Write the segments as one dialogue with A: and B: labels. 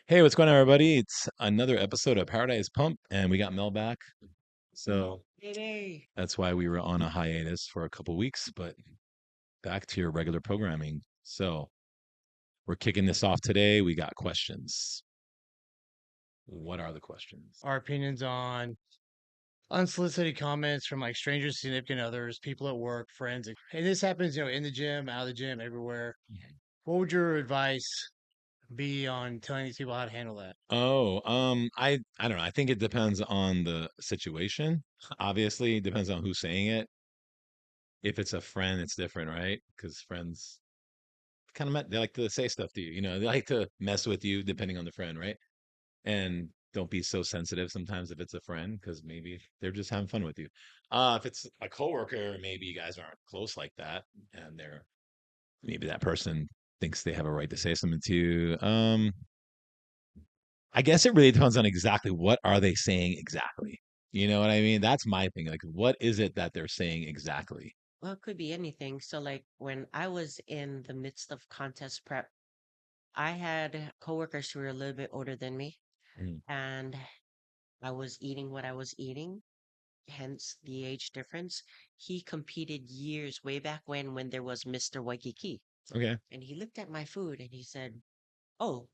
A: Hey, what's going on, everybody? It's another episode of Paradise Pump, and we got Mel back. So
B: Hey.
A: that's why we were on a hiatus for a couple weeks, but back to your regular programming. So we're kicking this off today. We got questions. What are the questions?
B: Our opinions on unsolicited comments from like strangers, significant others, people at work, friends. And this happens, in the gym, out of the gym, everywhere. What would your advice be on telling these people how to handle that?
A: I don't know. I think it depends on the situation. Obviously, it depends on who's saying it. If it's a friend, it's different, right? Because friends they like to say stuff to you. They like to mess with you, depending on the friend, right? And don't be so sensitive sometimes if it's a friend because maybe they're just having fun with you. If it's a coworker, maybe you guys aren't close like that, and they're maybe that person thinks they have a right to say something to you. I guess it really depends on exactly what are they saying exactly. You know what I mean? That's my thing. Like, what is it that they're saying exactly?
C: Well, it could be anything. So, like when I was in the midst of contest prep, I had coworkers who were a little bit older than me,
A: Mm,
C: and I was eating what I was eating, hence the age difference. He competed years way back when there was Mr. Waikiki,
A: okay.
C: and he looked at my food and he said, "Oh,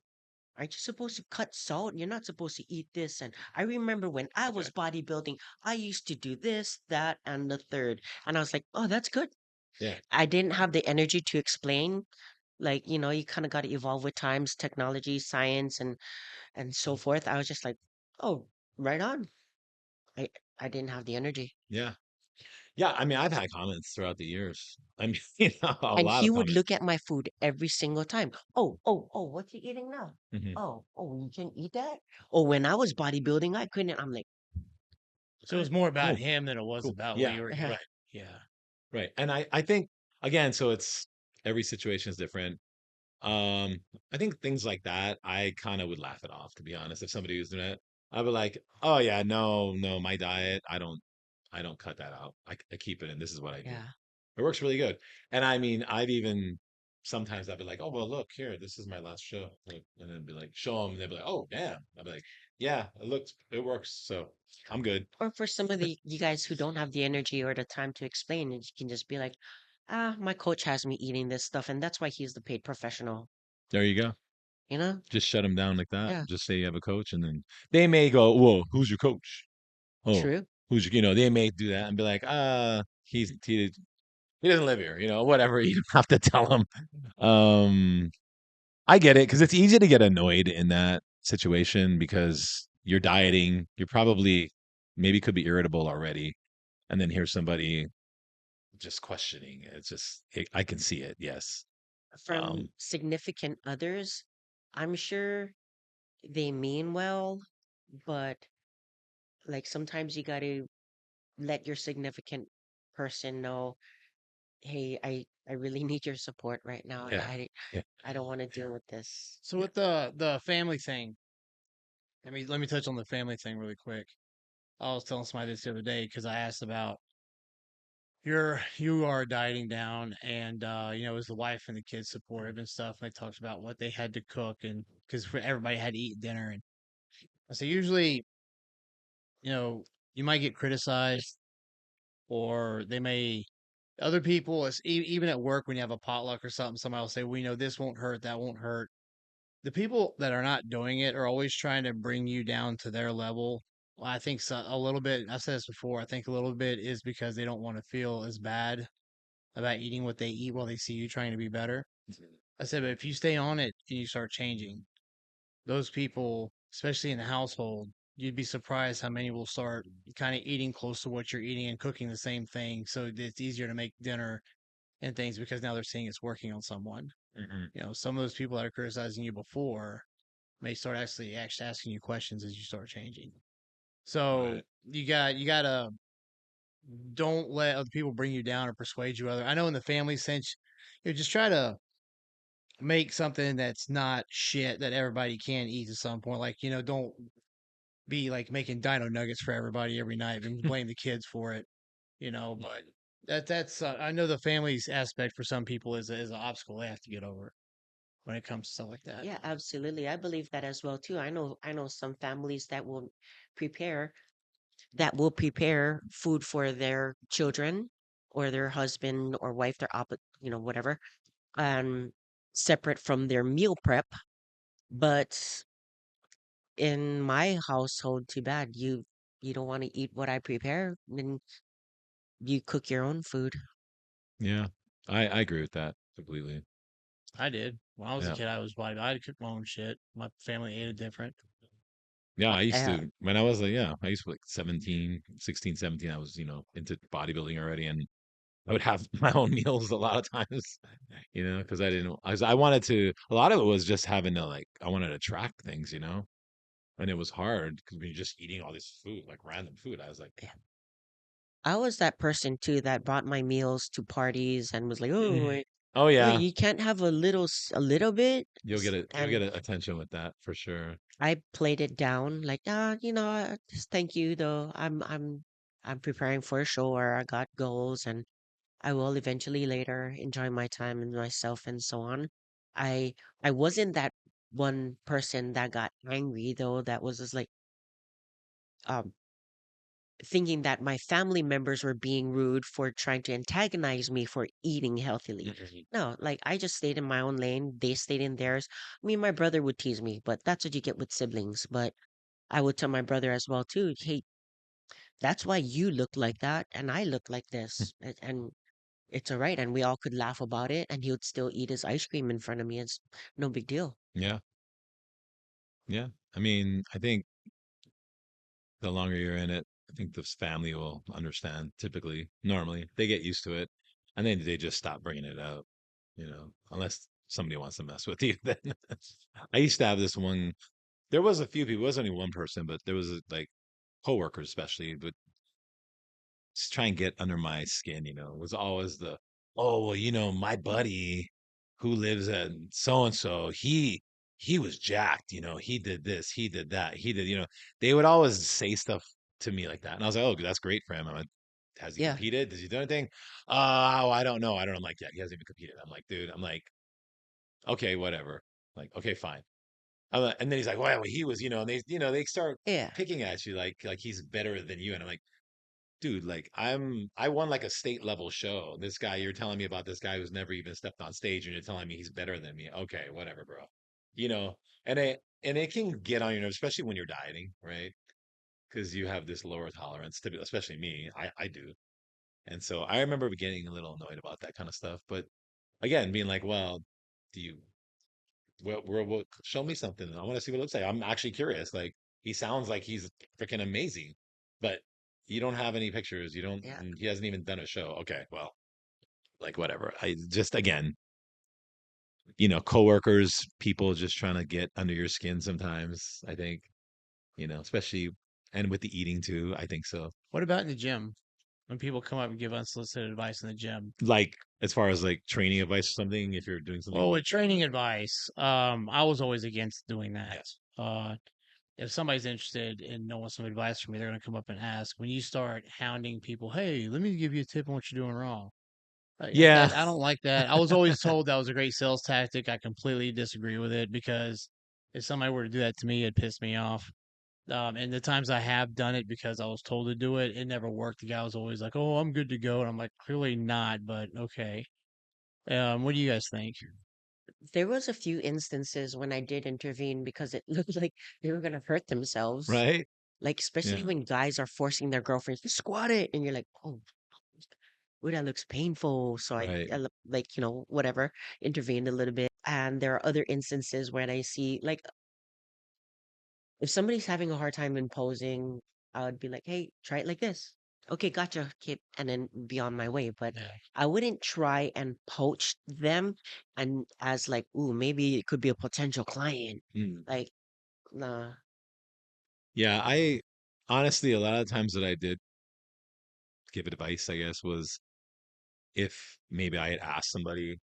C: aren't you supposed to cut salt? You're not supposed to eat this." And I remember when I
A: Okay.
C: was bodybuilding, I used to do this, that, and the third. And I was like, "Oh, that's good."
A: Yeah.
C: I didn't have the energy to explain. Like, you kind of got to evolve with times, technology, science, and so forth. I was just like, oh, right on. I I didn't have the energy.
A: Yeah. Yeah. I mean, I've had comments throughout the years. I mean, a
C: And
A: lot
C: he
A: of
C: would
A: comments.
C: look at my food every single time. Oh, what you eating now?
A: Hmm.
C: Oh, you can eat that? Oh, when I was bodybuilding, I couldn't. I'm like,
B: So it was more about
A: Cool.
B: him than it was
A: Cool.
B: about what
A: Yeah.
B: you were eating.
A: Right. Yeah. Right. And I think again, so it's every situation is different. Um, I think things like that, I kind of would laugh it off, to be honest. If somebody was doing it, I'd be like, "Oh yeah, no, no, my diet, I don't cut that out. I keep it in. This is what I do.
C: yeah.
A: It works really good." And I mean, I've even sometimes I'd be like, "Oh well, look here, this is my last show," like, and then be like, "Show them," and they'd be like, "Oh damn," I'd be like, "Yeah, it works, so I'm good."
C: Or for some of the you guys who don't have the energy or the time to explain, you can just be like, my coach has me eating this stuff, and that's why he's the paid professional.
A: There you go.
C: You know?
A: Just shut them down like that.
C: Yeah,
A: Just say you have a coach, and then they may go, "Whoa, who's your coach?" Oh,
C: true.
A: they may do that and be like, he doesn't live here, whatever. You don't have to tell him. Um, I get it because it's easy to get annoyed in that situation because you're dieting. You're probably maybe could be irritable already, and then here's somebody just questioning. I can see it. Yes.
C: From
A: Um,
C: significant others, I'm sure they mean well, but like sometimes you got to let your significant person know, hey, I really need your support right now.
A: yeah. Yeah.
C: I don't want to deal with this.
B: So with the family thing, let me touch on the family thing really quick. I was telling somebody this the other day because I asked about you are dieting down and is the wife and the kids supportive and stuff, and they talked about what they had to cook and because everybody had to eat dinner. And I said usually you know you might get criticized or they may other people even at work when you have a potluck or something, somebody will say, we know this won't hurt, that won't hurt. The people that are not doing it are always trying to bring you down to their level. Well, I think so, a little bit. I've said this before. I think a little bit is because they don't want to feel as bad about eating what they eat while they see you trying to be better. I said, but if you stay on it and you start changing, those people, especially in the household, you'd be surprised how many will start kind of eating close to what you're eating and cooking the same thing. So it's easier to make dinner and things because now they're seeing it's working on someone.
A: Mhm.
B: Some of those people that are criticizing you before may start actually asking you questions as you start changing. So
A: Right.
B: you gotta don't let other people bring you down or persuade you other. I know in the family sense, just try to make something that's not shit that everybody can eat at some point. Like, don't be like making dino nuggets for everybody every night and blame the kids for it, but that's I know the family's aspect for some people is an obstacle they have to get over. when it comes to stuff like that.
C: Yeah, absolutely. I believe that as well too. I know some families prepare prepare food for their children or their husband or wife, whatever, separate from their meal prep. But in my household, too bad you don't want to eat what I prepare, then you cook your own food.
A: Yeah, I agree with that completely.
B: I did. When I was a
A: Yeah.
B: kid, I was white. I had to cook my own shit. My family ate it different.
A: Yeah, I used
C: Uh,
A: to when I was like, yeah, I used to like 17, 16, 17. I was, into bodybuilding already, and I would have my own meals a lot of times, because I wanted to, a lot of it was just having to like, I wanted to track things, and it was hard because when you're just eating all this food, like random food, I was like,
C: yeah. I was that person too that brought my meals to parties and was like, "Oh,
A: "Mm, oh yeah,
C: you can't have a little bit."
A: you'll
C: And
A: get attention with that for sure.
C: I played it down like, just thank you though. I'm preparing for a show or I got goals and I will eventually later enjoy my time and myself and so on. I I wasn't that one person that got angry though, that was just like um thinking that my family members were being rude for trying to antagonize me for eating healthily.
A: Mhm.
C: No, like I just stayed in my own lane, they stayed in theirs. I mean, my brother would tease me, but that's what you get with siblings. But I would tell my brother as well too, hey, that's why you look like that and I look like this. And it's all right. And we all could laugh about it and he would still eat his ice cream in front of me. It's no big deal.
A: Yeah, yeah. I mean, I think the longer you're in it, I think the family will understand. Typically, normally, they get used to it, and then they just stop bringing it up. Unless somebody wants to mess with you. Then I used to have this one. There was a few people. It wasn't only one person, but there was like coworkers, especially, but just try and get under my skin. It was always oh well, my buddy who lives at so and so, he was jacked. He did this, he did that, he did. They would always say stuff to me like that, and I was like, oh, that's great for him. I'm like, has he
C: Yeah.
A: competed? Does he do anything? Oh, I don't know. I don't know. I'm like, yeah, he hasn't even competed. I'm like, dude. I'm like, okay, whatever. Like, okay, fine. And then he's like, well, he was, and they start
C: Yeah.
A: picking at you like he's better than you, and I'm like, dude, like I won like a state level show. This guy, you're telling me about this guy who's never even stepped on stage, and you're telling me he's better than me. Okay, whatever, bro. You know, and it can get on your nerves, especially when you're dieting, right? Because you have this lower tolerance to, especially me. I do, and so I remember getting a little annoyed about that kind of stuff. But again, being like, well, do you show me something? I want to see what it looks like. I'm actually curious. Like he sounds like he's freaking amazing, but you don't have any pictures. You don't.
C: Yeah.
A: And he hasn't even done a show. Okay, well, like whatever. I just again, coworkers, people just trying to get under your skin. Sometimes I think, especially and with the eating too. I think so.
B: What about in the gym? When people come up and give unsolicited advice in the gym?
A: Like as far as like training advice or something, if you're doing
B: Well,
A: something.
B: with training advice, I was always against doing that.
A: Yeah.
B: If somebody's interested in knowing some advice from me, they're going to come up and ask. When you start hounding people, hey, let me give you a tip on what you're doing wrong.
A: Yeah.
B: That I don't like that. I was always told that was a great sales tactic. I completely disagree with it because if somebody were to do that to me, it pissed me off. And the times I have done it because I was told to do it, it never worked. The guy was always like, "Oh, I'm good to go," and I'm like, "Clearly not," but okay. What do you guys think?
C: There was a few instances when I did intervene because it looked like they were gonna hurt themselves.
A: Right.
C: Like especially
A: Yeah.
C: when guys are forcing their girlfriends to squat it, and you're like, oh, that looks painful. So
A: Right.
C: like whatever, intervened a little bit. And there are other instances when I see like if somebody's having a hard time imposing, I would be like, hey, try it like this. Okay, gotcha, kid, and then be on my way. But
B: Yeah.
C: I wouldn't try and poach them and as like, ooh, maybe it could be a potential client.
A: Mm.
C: Like, nah.
A: Yeah. I honestly, a lot of times that I did give advice, I guess, was if maybe I had asked somebody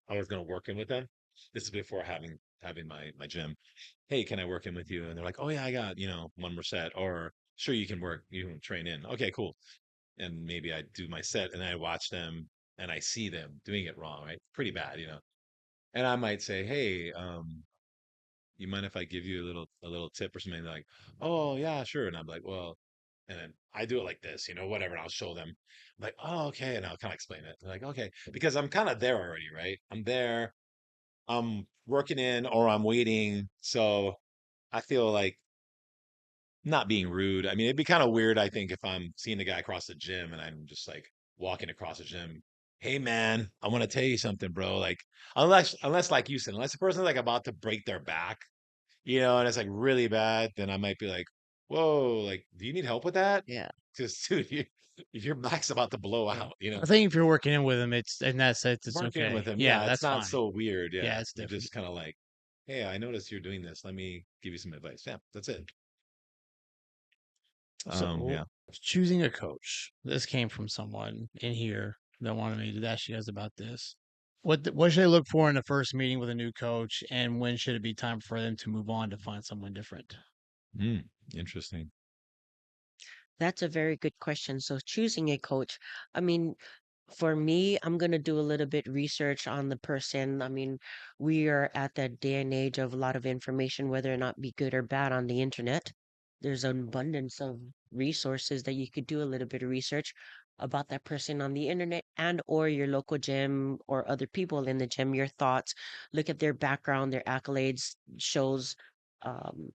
A: I was going to work in with them. This is before having my gym. Hey, can I work in with you? And they're like, oh yeah, I got one more set. Or sure, you can train in. Okay, cool. And maybe I do my set, and I watch them, and I see them doing it wrong, right? Pretty bad. And I might say, hey, you mind if I give you a little tip or something? They're like, oh yeah, sure. And I'm like, well, and then I do it like this, whatever, and I'll show them. I'm like, oh, okay, and I'll kind of explain it. They're like, okay, because I'm kind of there already, right? I'm there. I'm working in, or I'm waiting. So I feel like not being rude. I mean, it'd be kind of weird, I think, if I'm seeing the guy across the gym and I'm just like walking across the gym. Hey man, I want to tell you something, bro. Like, unless like you said, unless the person's like about to break their back, and it's like really bad, then I might be like, whoa, like, do you need help with that?
C: Yeah.
A: Because dude, your back's about to blow
B: Yeah.
A: out.
B: I think if you're working in with him, it's in that sense, it's
A: Working with
B: okay.
A: him,
B: Yeah,
A: yeah, it's
B: that's
A: not
B: fine.
A: so weird.
B: Yeah,
A: Yeah.
B: it's
A: You're
B: different.
A: just kind of like, hey, I noticed you're doing this. Let me give you some advice. Yeah, that's it.
B: So,
A: Yeah.
B: choosing a coach. This came from someone in here that wanted me to ask you guys about this. What should I look for in the first meeting with a new coach, and when should it be time for them to move on to find someone different?
A: Interesting.
C: That's a very good question. So choosing a coach, I mean, for me, I'm gonna do a little bit research on the person. I mean, we are at that day and age of a lot of information, whether or not be good or bad on the internet. There's an abundance of resources that you could do a little bit of research about that person on the internet and or your local gym or other people in the gym, your thoughts, look at their background, their accolades, shows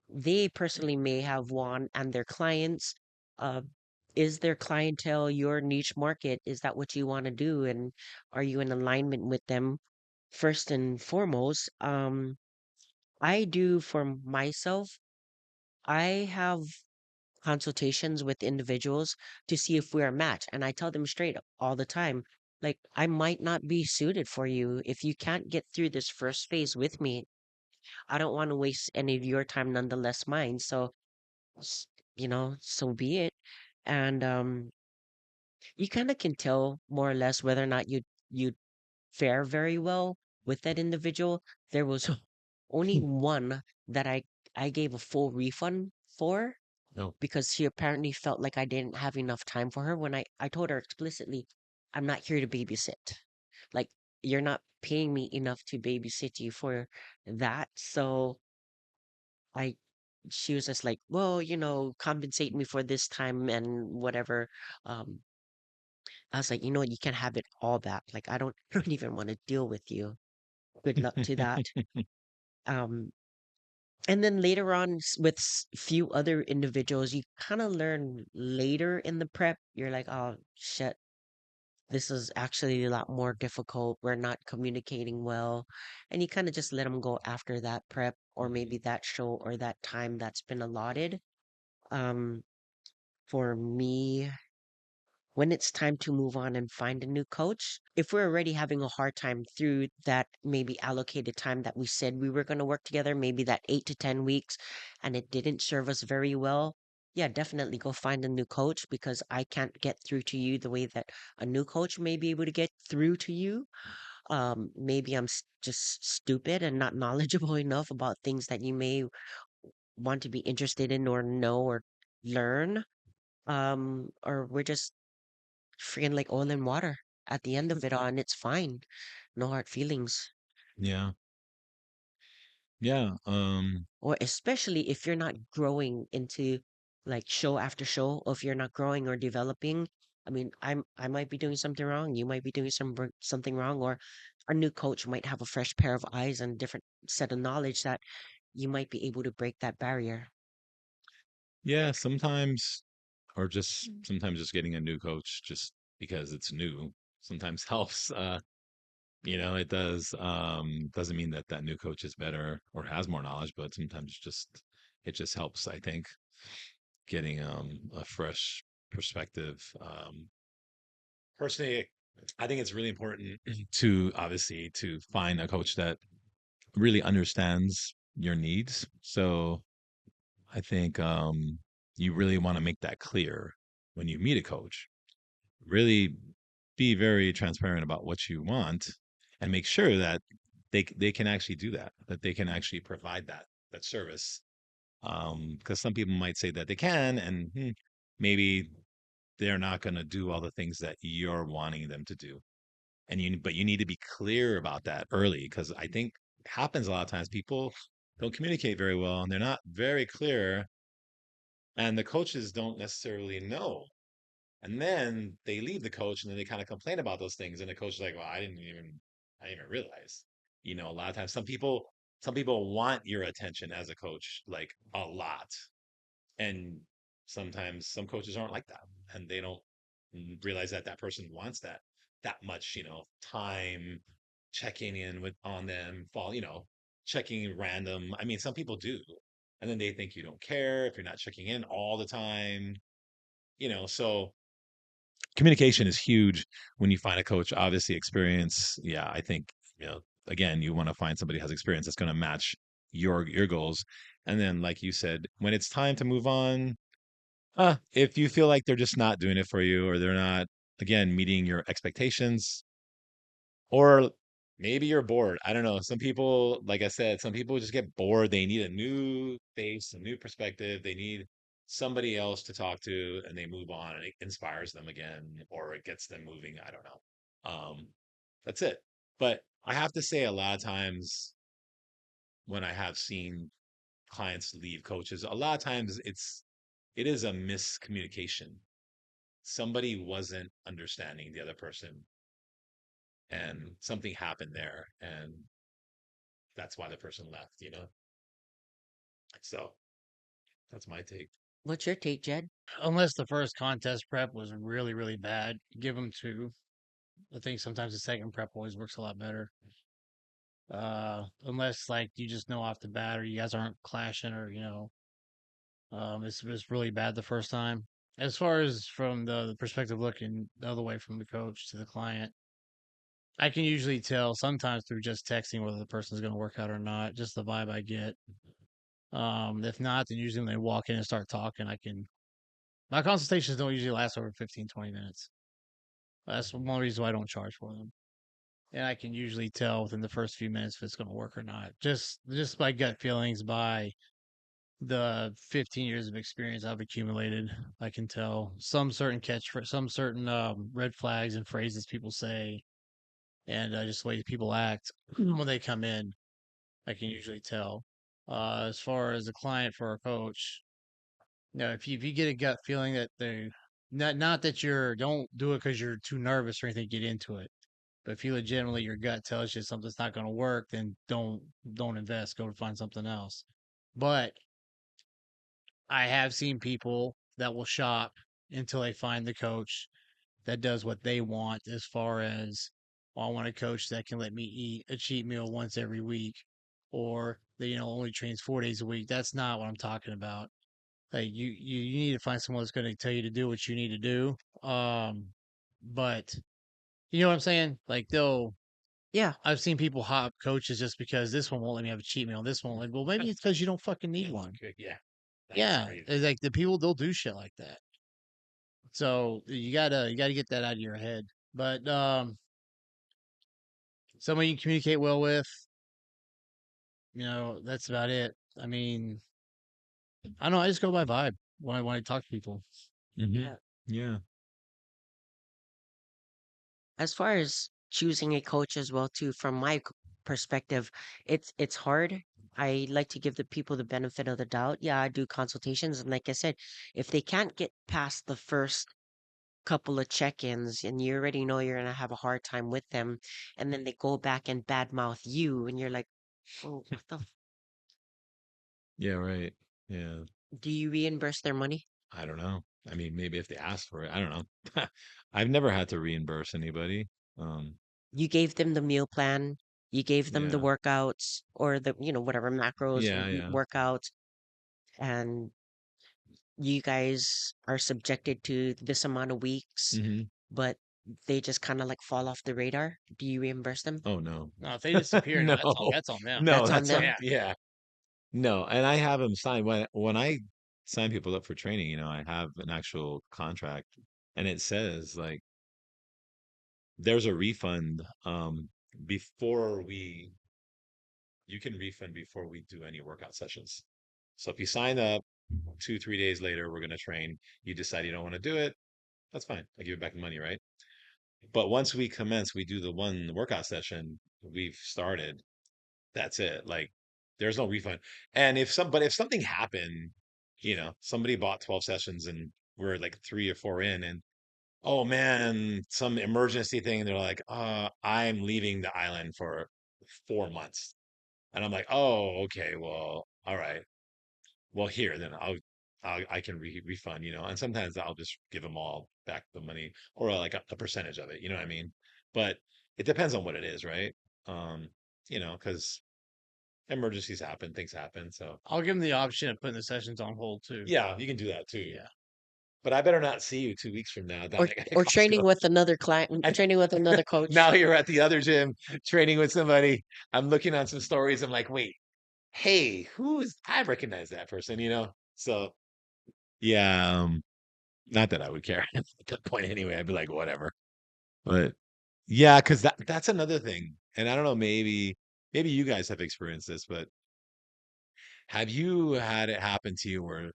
C: they personally may have won and their clients. Uh, is their clientele your niche market? Is that what you want to do? And are you in alignment with them? First and foremost, I do for myself, I have consultations with individuals to see if we're a match. And I tell them straight up all the time, like, I might not be suited for you. If you can't get through this first phase with me, I don't want to waste any of your time, nonetheless mine. So, s- so be it. And you kind of can tell more or less whether or not you fare very well with that individual. There was only one that I gave a full refund for
A: No.
C: because she apparently felt like I didn't have enough time for her when I told her explicitly, I'm not here to babysit. Like, you're not paying me enough to babysit you for that. So I she was just like, well, compensate me for this time and whatever. Um, I was like, you know what, you can have it all back. Like, I don't I don't even want to deal with you. Good luck to that. Um, and then later on with few other individuals, you kind of learn later in the prep. You're like, oh shit, this is actually a lot more difficult. We're not communicating well, and you kind of just let them go after that prep or maybe that show or that time that's been allotted. Um, for me, when it's time to move on and find a new coach, if we're already having a hard time through that maybe allocated time that we said we were going to work together, maybe that 8 to 10 weeks, and it didn't serve us very well, yeah, definitely go find a new coach because I can't get through to you the way that a new coach may be able to get through to you. Maybe I'm just stupid and not knowledgeable enough about things that you may want to be interested in or know or learn. Or we're just freaking like oil and water at the end of it all, and it's fine. No hard feelings.
A: Yeah. Yeah.
C: Or especially if you're not growing into like show after show, or if you're not growing or developing. I mean, I might be doing something wrong. You might be doing something wrong, or a new coach might have a fresh pair of eyes and different set of knowledge that you might be able to break that barrier.
A: Yeah, sometimes just getting a new coach just because it's new sometimes helps. It does. Doesn't mean that that new coach is better or has more knowledge, but sometimes it just helps, I think, getting a fresh perspective. Personally, I think it's really important to obviously to find a coach that really understands your needs. So I think you really want to make that clear when you meet a coach. Really be very transparent about what you want and make sure that they can actually do that, that they can actually provide that service. Because some people might say that they can, and maybe they're not going to do all the things that you're wanting them to do. but you need to be clear about that early, because I think it happens a lot of times. People don't communicate very well and they're not very clear, and the coaches don't necessarily know. And then they leave the coach and then they kind of complain about those things. And the coach is like, well, I didn't even realize. A lot of times some people want your attention as a coach, like a lot. And sometimes some coaches aren't like that. And they don't realize that that person wants that much, time checking in with on them, checking random. I mean, some people do. And then they think you don't care if you're not checking in all the time, so communication is huge when you find a coach. Obviously, experience. Yeah, I think again, you want to find somebody who has experience that's going to match your goals. And then, like you said, when it's time to move on, if you feel like they're just not doing it for you, or they're not, again, meeting your expectations, or maybe you're bored. I don't know. Some people, like I said, some people just get bored. They need a new face, a new perspective. They need somebody else to talk to, and they move on, and it inspires them again, or it gets them moving. I don't know. That's it. But I have to say, a lot of times when I have seen clients leave coaches, a lot of times it is a miscommunication. Somebody wasn't understanding the other person, and something happened there, and that's why the person left. So that's my take.
C: What's your take, Jed?
B: Unless the first contest prep was really, really bad, give them two. I think sometimes the second prep always works a lot better. Unless like you just know off the bat, or you guys aren't clashing, or it's really bad the first time. As far as from the perspective looking the other way from the coach to the client, I can usually tell sometimes through just texting whether the person's going to work out or not, just the vibe I get. If not, then usually when they walk in and start talking, my consultations don't usually last over 15, 20 minutes. That's one reason why I don't charge for them. And I can usually tell within the first few minutes if it's going to work or not. Just by gut feelings, by the 15 years of experience I've accumulated, I can tell some certain red flags and phrases people say, and just the way people act when they come in. I can usually tell. As far as a client for a coach, if you get a gut feeling that they not that you're don't do it because you're too nervous or anything, get into it. But if you legitimately your gut tells you something's not going to work, then don't invest. Go to find something else. But I have seen people that will shop until they find the coach that does what they want, as far as, well, I want a coach that can let me eat a cheat meal once every week, or that only trains 4 days a week. That's not what I'm talking about. Like you need to find someone that's going to tell you to do what you need to do. But you know what I'm saying? Like
C: Yeah,
B: I've seen people hop coaches just because this one won't let me have a cheat meal. This one, like, well, maybe it's because you don't fucking need one.
A: Okay, yeah, that's
B: Yeah,
A: crazy.
B: it's like the people they'll do shit like that. So you gotta get that out of your head. But someone you communicate well with, that's about it. I mean, I don't know. I just go by vibe when I talk to people.
A: Hmm.
C: yeah.
A: Yeah.
C: As far as choosing a coach as well too, from my perspective, it's hard. I like to give the people the benefit of the doubt. Yeah, I do consultations, and like I said, if they can't get past the first couple of check-ins and you already know you're gonna have a hard time with them, and then they go back and badmouth you, and you're like, oh, what the
A: Yeah. Right. Yeah.
C: do you reimburse their money?
A: I don't know. I mean, maybe if they ask for it, I don't know. I've never had to reimburse anybody. Um,
C: You gave them the meal plan, you gave them the
A: yeah.
C: workouts or the, whatever macros,
A: Yeah. Yeah.
C: workouts, and you guys are subjected to this amount of weeks,
A: Hmm.
C: but they just kind of like fall off the radar. Do you reimburse them?
A: Oh no.
B: No, if they disappear, no,
A: No.
B: that's on them.
A: No,
C: That's on
A: that's not,
C: them.
B: Yeah.
A: yeah. No, and I have them sign when I sign people up for training, I have an actual contract, and it says like there's a refund before we you can refund before we do any workout sessions. So if you sign up 2, 3 days later, we're gonna train, you decide you don't want to do it, that's fine. I give you back the money, right? But once we commence, we do the one workout session we've started. That's it. Like there's no refund. And if something happened, somebody bought 12 sessions and we're like 3 or 4 in and oh man, some emergency thing, and they're like, I'm leaving the island for 4 months. And I'm like, oh, okay, well, all right. Well, here, then I can refund, and sometimes I'll just give them all back the money or like a percentage of it, you know what I mean? But it depends on what it is, right? Um, because emergencies happen, things happen. So
B: I'll give them the option of putting the sessions on hold too.
A: yeah, you can do that too.
B: Yeah.
A: But I better not see you 2 weeks from now down at
C: or training
A: Costco.
C: with another client,
A: And
C: training with another
A: now
C: coach.
A: you're at the other gym training with somebody. I'm looking on some stories. I'm like, wait, hey, I recognize that person? So yeah, not that I would care at that point anyway. I'd be like, whatever. But yeah, because that's another thing. And I don't know, maybe you guys have experienced this, but have you had it happen to you where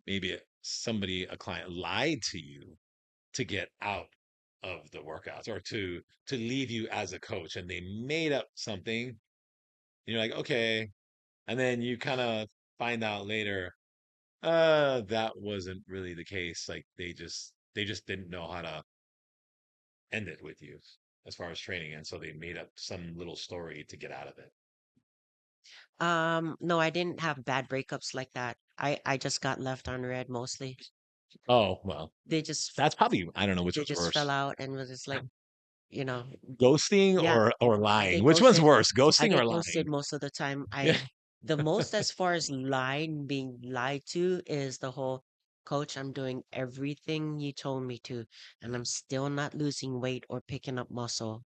A: maybe a client lied to you to get out of the workouts or to leave you as a coach and they made up something and you're like, okay, and then you kind of find out later, that wasn't really the case. Like they just didn't know how to end it with you as far as training, and so they made up some little story to get out of it.
C: No, I didn't have bad breakups like that. I just got left on red mostly.
A: Oh, well,
C: They just
A: that's probably, I don't know which
C: they
A: was
C: just fell
A: worse.
C: out and was just like, you know,
A: Ghosting
C: yeah,
A: or
C: I
A: lying.
C: get
A: Which one's
C: ghosted.
A: worse,
C: I
A: ghosting or
C: get ghosted
A: lying?
C: most of the time.
A: Yeah.
C: The most as far as lying, being lied to is the whole coach, I'm doing everything you told me to, and I'm still not losing weight or picking up muscle.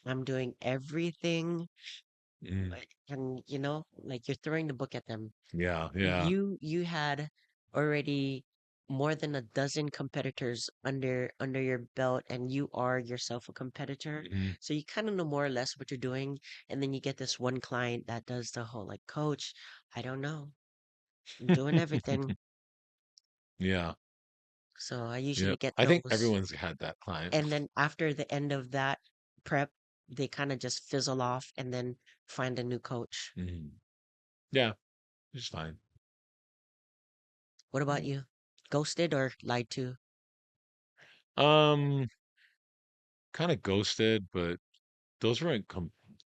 C: I'm doing everything,
A: Mm,
C: and like you're throwing the book at them.
A: yeah, yeah.
C: You had already more than a dozen competitors under your belt, and you are yourself a competitor,
A: Mhm.
C: so you kind of know more or less what you're doing. And then you get this one client that does the whole like, coach, I don't know, I'm doing everything.
A: Yeah,
C: So I
A: yeah.
C: usually get
A: I think
C: those,
A: everyone's had that client.
C: and then after the end of that prep, they kind of just fizzle off and then find a new coach.
A: Mhm. Yeah, it's fine.
C: What about you? Ghosted or lied to?
A: Um, kind of ghosted, but those weren't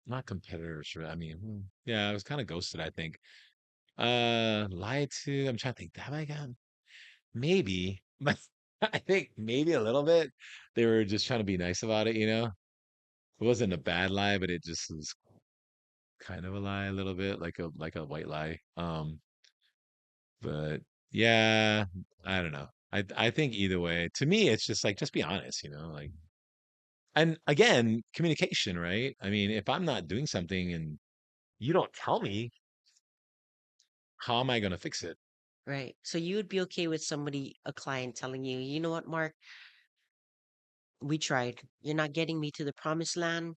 A: not competitors. I mean, yeah, I was kind of ghosted, I think. Lied to. I'm trying to think. Have I gotten? Maybe, but I think maybe a little bit. They were just trying to be nice about it. It wasn't a bad lie, but it just was kind of a lie a little bit, like a white lie. But yeah, I don't know. I think either way, to me, it's just like just be honest. Like, and again, communication, right? I mean, if I'm not doing something and you don't tell me, how am I going to fix it?
C: Right. So you would be okay with somebody, a client telling you, you know what, Mark, we tried. You're not getting me to the promised land.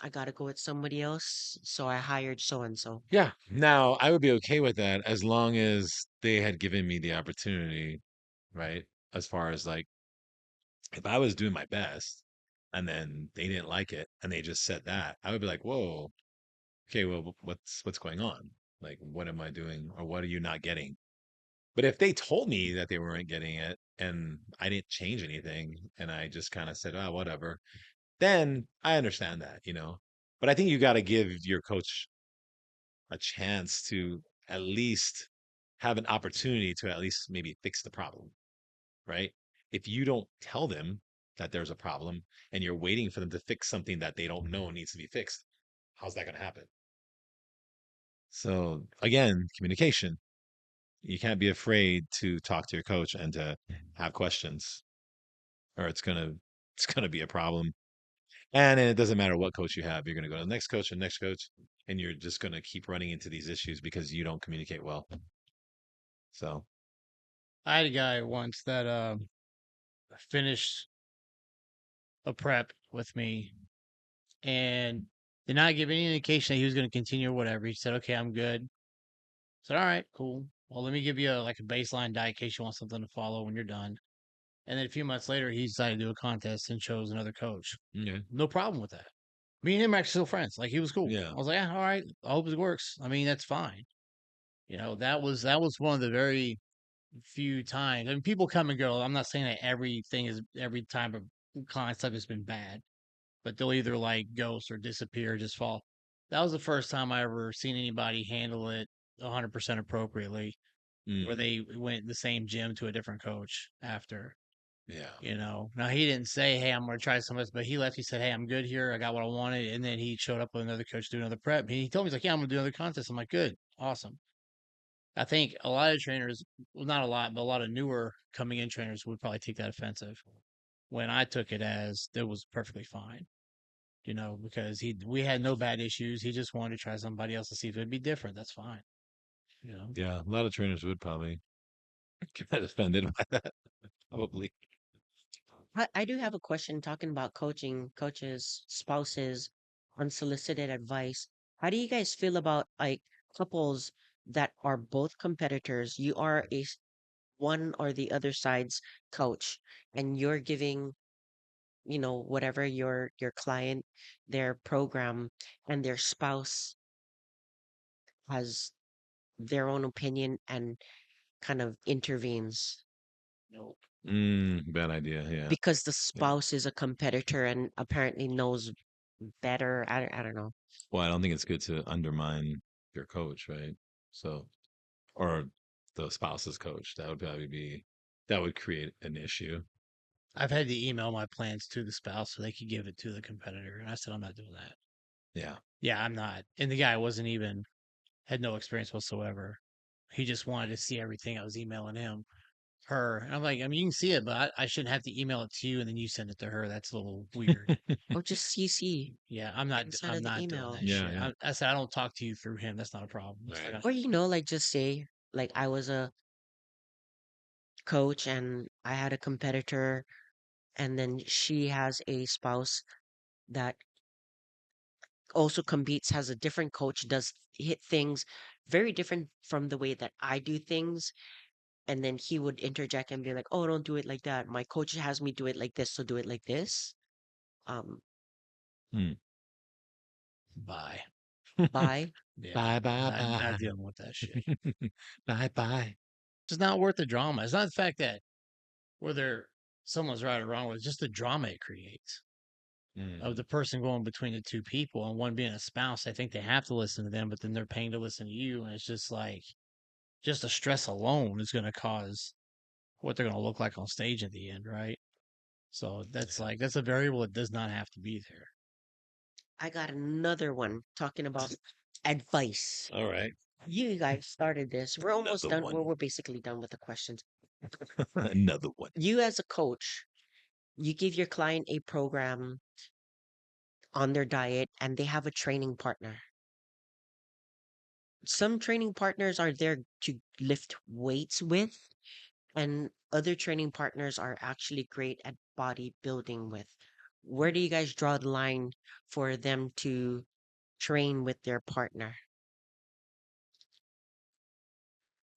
C: I gotta go with somebody else. So I hired so and so.
A: Yeah. Now, I would be okay with that as long as they had given me the opportunity, right? As far as like, if I was doing my best and then they didn't like it and they just said that, I would be like, whoa, okay, well, what's going on? Like, what am I doing or what are you not getting? But if they told me that they weren't getting it and I didn't change anything and I just kind of said, oh, whatever, then I understand that. But I think you got to give your coach a chance to at least have an opportunity to at least maybe fix the problem, right? If you don't tell them that there's a problem and you're waiting for them to fix something that they don't know needs to be fixed, how's that going to happen? So again, communication. You can't be afraid to talk to your coach and to have questions, or it's gonna be a problem. And it doesn't matter what coach you have, you're gonna go to the next coach and next coach, and you're just gonna keep running into these issues because you don't communicate well. So
B: I had a guy once that finished a prep with me and did not give any indication that he was going to continue or whatever. He said, "Okay, I'm good." I said, "All right, cool. Well, let me give you like a baseline diet in case you want something to follow when you're done." And then a few months later, he decided to do a contest and chose another coach.
A: Okay.
B: No problem with that. Me and him are actually still friends. Like he was cool.
A: Yeah.
B: I was like, yeah, all right. I hope it works. I mean, that's fine. That was one of the very few times. I mean, people come and go. I'm not saying that every time of client stuff has been bad, but they'll either like ghost or disappear, or just fall. That was the first time I ever seen anybody handle it 100% appropriately, where
A: Mm.
B: they went the same gym to a different coach after.
A: Yeah.
B: Now he didn't say, "Hey, I'm going to try some of this," but he left. He said, "Hey, I'm good here. I got what I wanted," and then he showed up with another coach to do another prep. He told me he's like, "Yeah, I'm going to do another contest." I'm like, "Good, awesome." I think a lot of trainers, well, not a lot, but a lot of newer coming in trainers would probably take that offensive. When I took it as it was perfectly fine, because we had no bad issues. He just wanted to try somebody else to see if it'd be different. That's fine, you know.
A: Yeah. A lot of trainers would probably get offended by that. Probably.
C: I do have a question talking about coaching, coaches, spouses, unsolicited advice. How do you guys feel about like couples that are both competitors? You are one or the other side's coach, and you're giving, whatever your client their program, and their spouse has their own opinion and kind of intervenes
B: No,
A: Bad idea. Yeah.
C: because the
A: Yeah.
C: spouse is a competitor and apparently knows better. I don't know.
A: Well, I don't think it's good to undermine your coach, right? So, or the spouse's coach. That would create an issue.
B: I've had to email my plans to the spouse so they could give it to the competitor, and I said I'm not doing that.
A: Yeah.
B: Yeah, I'm not. And the guy wasn't even had no experience whatsoever. He just wanted to see everything I was emailing her. And I'm like, I mean, you can see it, but I shouldn't have to email it to you and then you send it to her. That's a little weird.
C: Or just CC
B: Yeah, I'm not.
C: inside
B: I'm
C: of the
B: not doing
C: email.
B: that
A: Yeah.
B: shit.
A: Yeah.
B: I said I don't talk to you through him. That's not a problem. It's
A: Right.
B: like,
C: Or like just say like I was a coach and I had a competitor, and then she has a spouse that also competes, has a different coach, does hit things very different from the way that I do things. And then he would interject and be like, "Oh, don't do it like that. My coach has me do it like this, so do it like this." Um,
A: Hmm.
B: bye.
C: bye.
B: Yeah,
A: Bye. Bye.
B: not
A: Bye.
B: dealing with that shit.
A: Bye. Bye.
B: It's not worth the drama. It's not the fact that whether someone's right or wrong, it's just the drama it creates of
A: Hmm.
B: the person going between the two people and one being a spouse. I think they have to listen to them, but then they're paying to listen to you, and it's just like just the stress alone is going to cause what they're going to look like on stage at the end, right? So
A: Yeah.
B: that's a variable that does not have to be there.
C: I got another one talking about advice.
A: All right.
C: You guys started this. We're almost
A: Another
C: done.
A: one.
C: We're basically done with the questions.
A: Another one.
C: You as a coach, you give your client a program on their diet and they have a training partner. Some training partners are there to lift weights with, and other training partners are actually great at bodybuilding with. Where do you guys draw the line for them to train with their partner?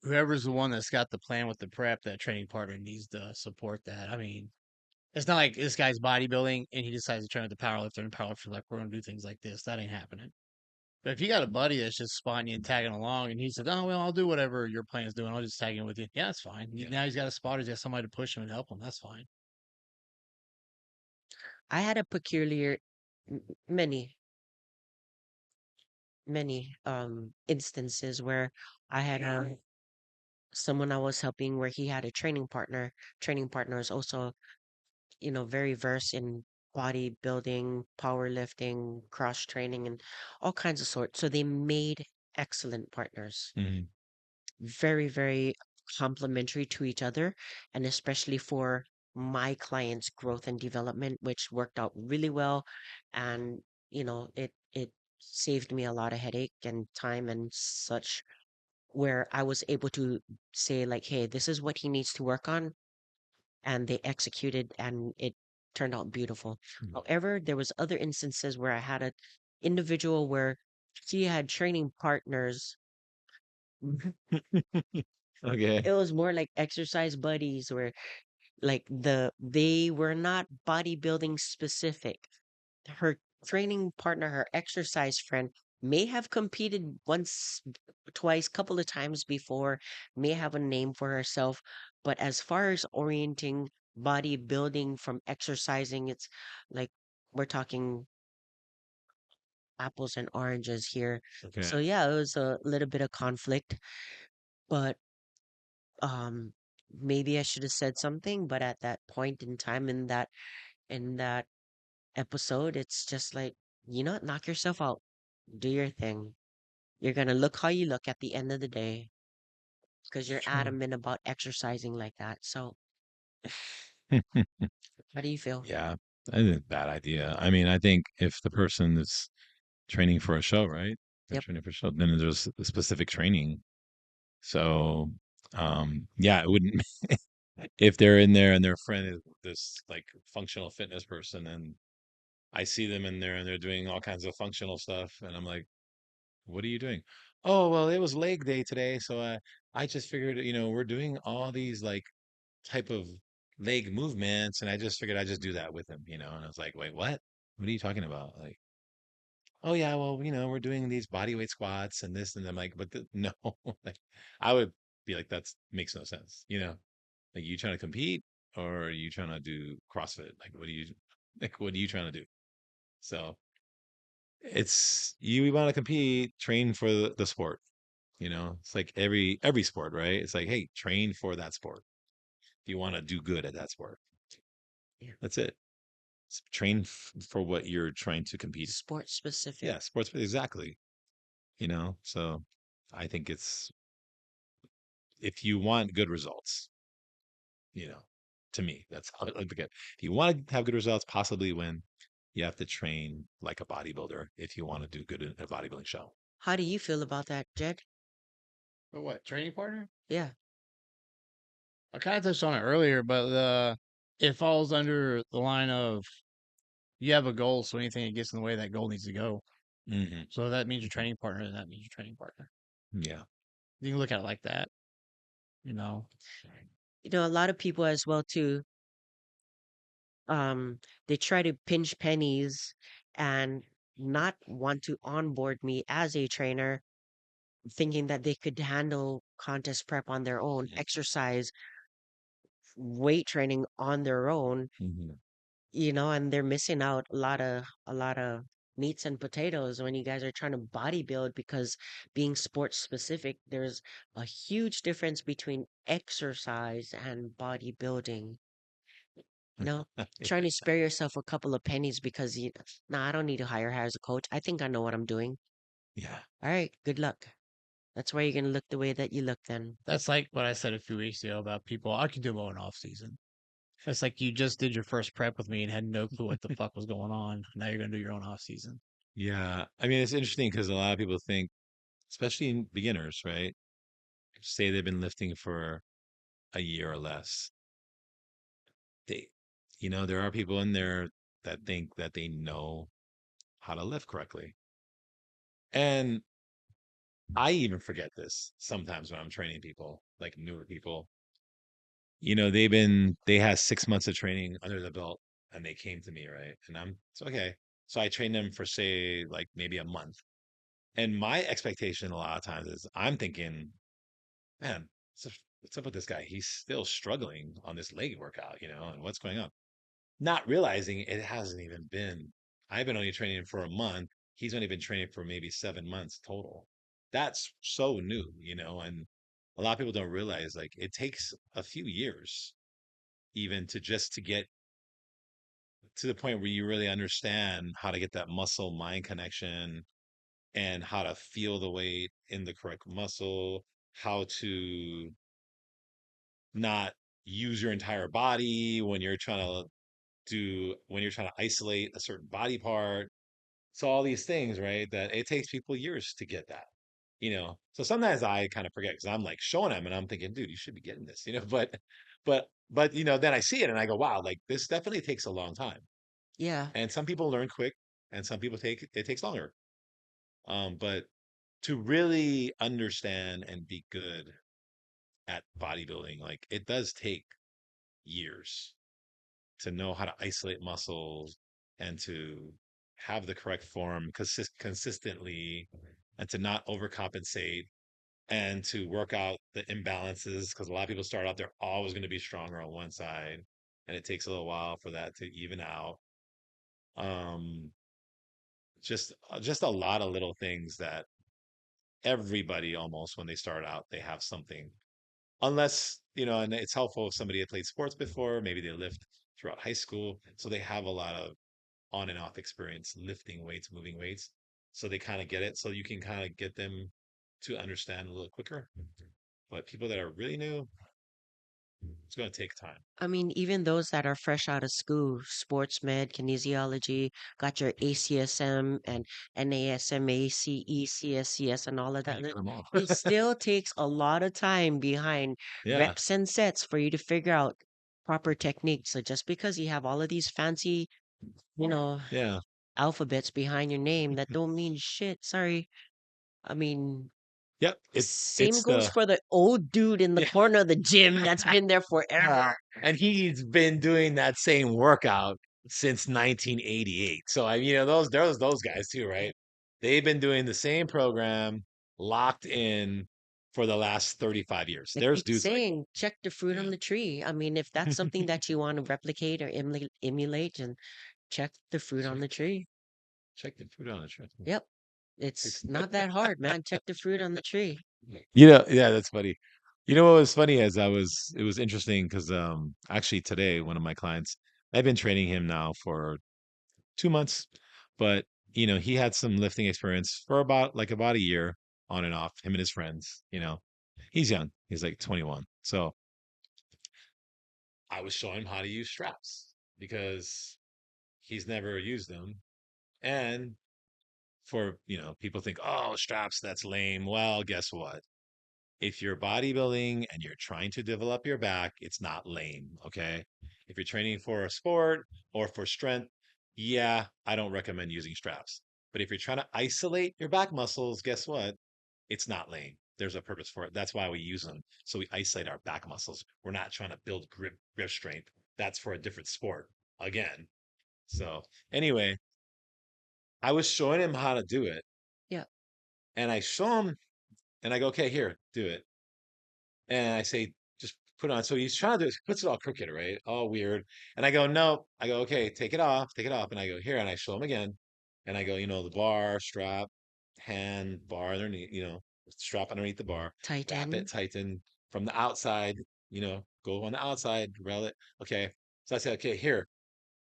B: Whoever's the one that's got the plan with the prep, that training partner needs to support that. I mean, it's not like this guy's bodybuilding and he decides to train with the powerlifter and the powerlifter's like, we're going to do things like this. That ain't happening. But if you got a buddy that's just spotting you and tagging along, and he said, "Oh well, I'll do whatever your plan's doing. I'll just tag in with you." Yeah, that's fine.
A: Yeah.
B: Now he's got a spotter. He's got somebody to push him and help him. That's fine.
C: I had a peculiar, many, many instances where I had someone I was helping where he had a training partner. Training partner is also, very versed in bodybuilding, powerlifting, cross training, and all kinds of sorts. So they made excellent partners.
A: Hmm.
C: Very, very complementary to each other, and especially for my client's growth and development, which worked out really well. And, it saved me a lot of headache and time and such, where I was able to say, like, hey, this is what he needs to work on. And they executed and it turned out beautiful. However, there was other instances where I had a individual where she had training partners.
A: Okay.
C: It was more like exercise buddies where like they were not bodybuilding specific. Her training partner, her exercise friend, may have competed once, twice, couple of times before, may have a name for herself, but as far as orienting bodybuilding from exercising, it's like we're talking apples and oranges here.
A: Okay.
C: So yeah, it was a little bit of conflict, but um maybe I should have said something, but at that point in time in that episode, it's just like, knock yourself out. Do your thing. You're gonna look how you look at the end of the day because you're
A: True.
C: adamant about exercising like that. So, how do you feel?
A: Yeah, I think it's a bad idea. I mean, I think if the person is training for a show, right? They're
C: Yep.
A: training for a show, then there's a specific training. So, yeah, it wouldn't if they're in there and their friend is this like functional fitness person, and I see them in there and they're doing all kinds of functional stuff, and I'm like, what are you doing? Oh, well, it was leg day today, so I just figured, we're doing all these like type of leg movements, and I just figured I'd just do that with him, and I was like, wait, what? What are you talking about? Like, oh yeah, well, we're doing these body weight squats and this, and I'm like, but no, like, I would be like, that's makes no sense, like, you trying to compete or are you trying to do CrossFit? Like, what are you trying to do? So it's you want to compete, train for the sport. It's like every sport, right? It's like, hey, train for that sport. If you want to do good at that sport,
C: Yeah.
A: that's it. Train for what you're trying to compete.
C: Sport specific.
A: Yeah, sports exactly. So I think it's if you want good results, you know, to me, that's how I look at it. If you want to have good results, possibly win, you have to train like a bodybuilder if you want to do good in a bodybuilding show.
C: How do you feel about that, Jed?
B: But what, training partner?
C: Yeah.
B: I kind of touched on it earlier, but it falls under the line of you have a goal, so anything that gets in the way of that goal needs to go.
A: Hmm.
B: So if that means your training partner, then that means your training partner.
A: Yeah.
B: You can look at it like that, you know.
C: A lot of people as well too, um, they try to pinch pennies and not want to onboard me as a trainer, thinking that they could handle contest prep on their own, exercise, weight training on their own,
A: Hmm.
C: and they're missing out a lot of meats and potatoes when you guys are trying to bodybuild, because being sports specific, there's a huge difference between exercise and bodybuilding. You know, trying to spare yourself a couple of pennies because nah, I don't need to hire her as a coach. I think I know what I'm doing.
A: Yeah.
C: All right, good luck. That's why you're gonna look the way that you look then.
B: That's like what I said a few weeks ago about people. I can do my own off season. It's like you just did your first prep with me and had no clue what the fuck was going on. Now you're gonna do your own off season.
A: Yeah. I mean, it's interesting because a lot of people think, especially in beginners, right? Say they've been lifting for a year or less. They, there are people in there that think that they know how to lift correctly. And I even forget this sometimes when I'm training people, like newer people. They had 6 months of training under the belt and they came to me, right? And it's okay. So I trained them for say like maybe a month. And my expectation a lot of times is I'm thinking, man, what's up with this guy? He's still struggling on this leg workout, and what's going on? Not realizing it hasn't even been, I've been only training for a month. He's only been training for maybe 7 months total. That's so new, and a lot of people don't realize like it takes a few years even to get to the point where you really understand how to get that muscle mind connection and how to feel the weight in the correct muscle, how to not use your entire body when you're trying to isolate a certain body part. So all these things, right? That it takes people years to get that. So sometimes I kind of forget because I'm like showing them and I'm thinking, dude, you should be getting this, but then I see it and I go, wow, like this definitely takes a long time.
C: Yeah,
A: And some people learn quick and some people it takes longer. But to really understand and be good at bodybuilding, like it does take years to know how to isolate muscles and to have the correct form consistently and to not overcompensate and to work out the imbalances because a lot of people start out they're always going to be stronger on one side and it takes a little while for that to even out. um just a lot of little things that everybody almost when they start out they have something, unless and it's helpful if somebody had played sports before, maybe they lift throughout high school so they have a lot of on and off experience lifting weights, moving weights, so they kind of get it, so you can kind of get them to understand a little quicker. But people that are really new, it's going to take time.
C: I mean, even those that are fresh out of school, sports med, kinesiology, got your ACSM and NASM, CECSCS, and all of
A: Yeah,
C: that.
A: you get them all.
C: It still takes a lot of time behind
A: Yeah,
C: reps and sets for you to figure out proper technique. So just because you have all of these fancy, you know,
A: yeah.
C: alphabets behind your name, that don't mean shit. Sorry. I mean,
A: Yep.
C: same
A: It's
C: goes
A: the
C: for the old dude in the
A: yeah.
C: corner of the gym that's been there forever.
A: And he's been doing that same workout since 1988. So I, those guys too, right? They've been doing the same program, locked in for the last 35 years.
C: I
A: There's
C: keep
A: dudes like,
C: saying, check the fruit on
A: yeah,
C: the tree. I mean, if that's something that you want to replicate or emulate, and check the fruit on
A: check
C: the tree.
A: check the food on the trip.
C: Yep. It's not that hard, man. Check the fruit on the tree.
A: Yeah, that's funny. You know what was funny as it was interesting because actually today one of my clients, I've been training him now for 2 months, but he had some lifting experience for about a year on and off, him and his friends. He's young, he's like 21. So I was showing him how to use straps because he's never used them. And for, people think, oh, straps, that's lame. Well, guess what? If you're bodybuilding and you're trying to develop your back, it's not lame. Okay. If you're training for a sport or for strength, yeah, I don't recommend using straps. But if you're trying to isolate your back muscles, guess what? It's not lame. There's a purpose for it. That's why we use them. So we isolate our back muscles. We're not trying to build grip strength. That's for a different sport again. So anyway, I was showing him how to do it.
C: Yeah.
A: And I show him and I go, okay, here, do it. And I say, just put it on. So he's trying to do it, puts it all crooked, right? All weird. And I go, no. I go, okay, take it off, take it off. And I go, here. And I show him again. And I go, the bar, strap, hand, bar underneath, strap underneath the bar, wrap it,
C: Tighten.
A: tighten from the outside, go on the outside, rail it. Okay. So I said, okay, here,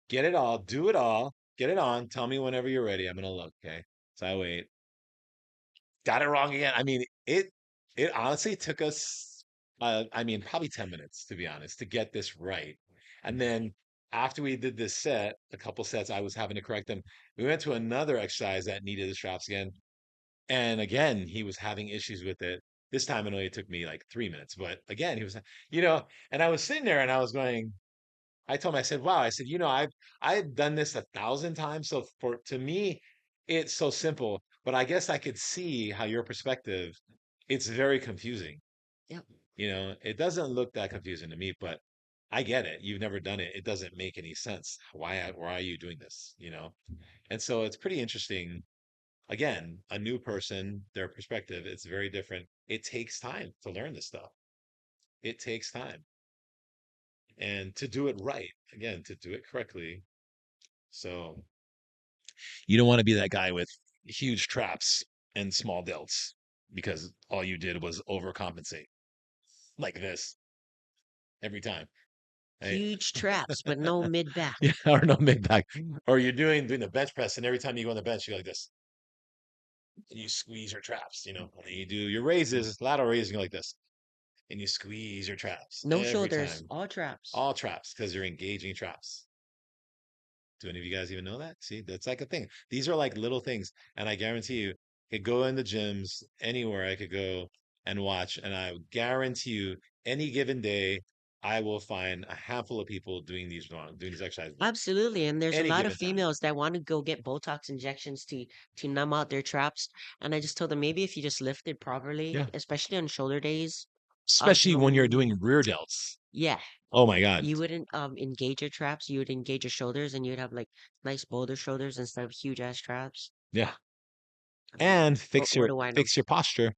A: get it all, do it all, get it on. Tell me whenever you're ready. I'm going to look. Okay. So I wait. Got it wrong again. I mean, it honestly took us I mean, probably 10 minutes to be honest to get this right. And then after we did this set, a couple sets, I was having to correct them. We went to another exercise that needed the straps again. And again, he was having issues with it. This time it only took me like 3 minutes. But again, he was, and I was sitting there and I was going, I told him, I said, wow, I said, I've done this 1,000 times. So to me, it's so simple, but I guess I could see how your perspective, it's very confusing.
C: Yep.
A: It doesn't look that confusing to me, but I get it. You've never done it. It doesn't make any sense. Why are you doing this? And so it's pretty interesting. Again, a new person, their perspective, it's very different. It takes time to learn this stuff. It takes time and to do it right. Again, to do it correctly. So you don't want to be that guy with huge traps and small delts because all you did was overcompensate like this every time. Right?
C: Huge traps, but no mid back.
A: Yeah, or no mid back. Or you're doing the bench press, and every time you go on the bench, you go like this. And you squeeze your traps, and you do your raises, lateral raises, you go like this. And you squeeze your traps
C: No
A: every
C: shoulders,
A: time.
C: all traps.
A: All traps, because you're engaging traps. Do any of you guys even know that? See, that's like a thing. These are like little things. And I guarantee you, I could go in the gyms anywhere I could go and watch. And I guarantee you, any given day, I will find a handful of people doing these wrong, doing these exercises wrong.
C: Absolutely. And there's a
A: Any
C: lot of
A: given time.
C: females that want to go get Botox injections to numb out their traps. And I just told them maybe if you just lifted properly,
A: Yeah.
C: especially on shoulder days,
A: Especially when you're
C: um,
A: doing rear delts.
C: yeah,
A: Oh my God.
C: You wouldn't engage your traps. You would engage your shoulders, and you'd have like nice boulder shoulders instead of huge ass traps.
A: Yeah.
C: I mean,
A: And
C: what do I know?
A: fix your posture.